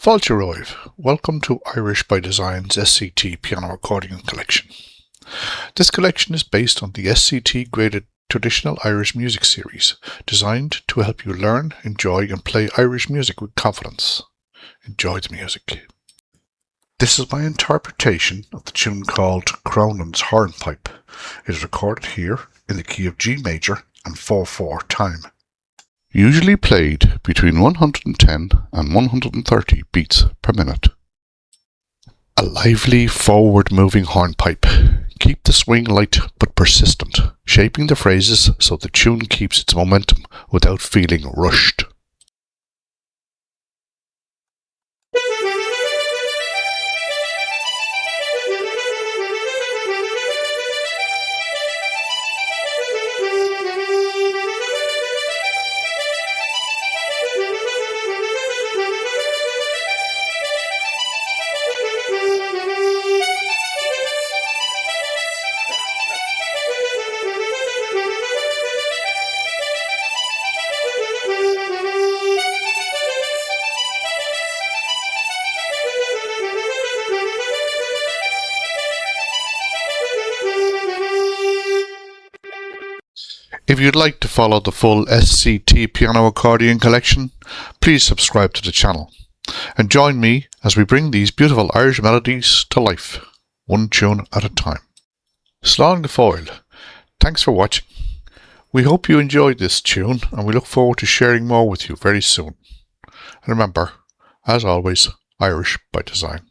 Fáilte welcome to Irish by Design's SCT piano accordion collection. This collection is based on the SCT graded traditional Irish music series, designed to help you learn, enjoy and play Irish music with confidence. Enjoy the music. This is my interpretation of the tune called Cronin's Hornpipe. It is recorded here in the key of G major and 4/4 time. Usually played between 110 and 130 beats per minute. A lively, forward-moving hornpipe. Keep the swing light but persistent, shaping the phrases so the tune keeps its momentum without feeling rushed. If you'd like to follow the full SCT piano accordion collection, please subscribe to the channel and join me as we bring these beautiful Irish melodies to life, one tune at a time. Slán go fóill. Thanks for watching. We hope you enjoyed this tune and we look forward to sharing more with you very soon. And remember, as always, Irish by design.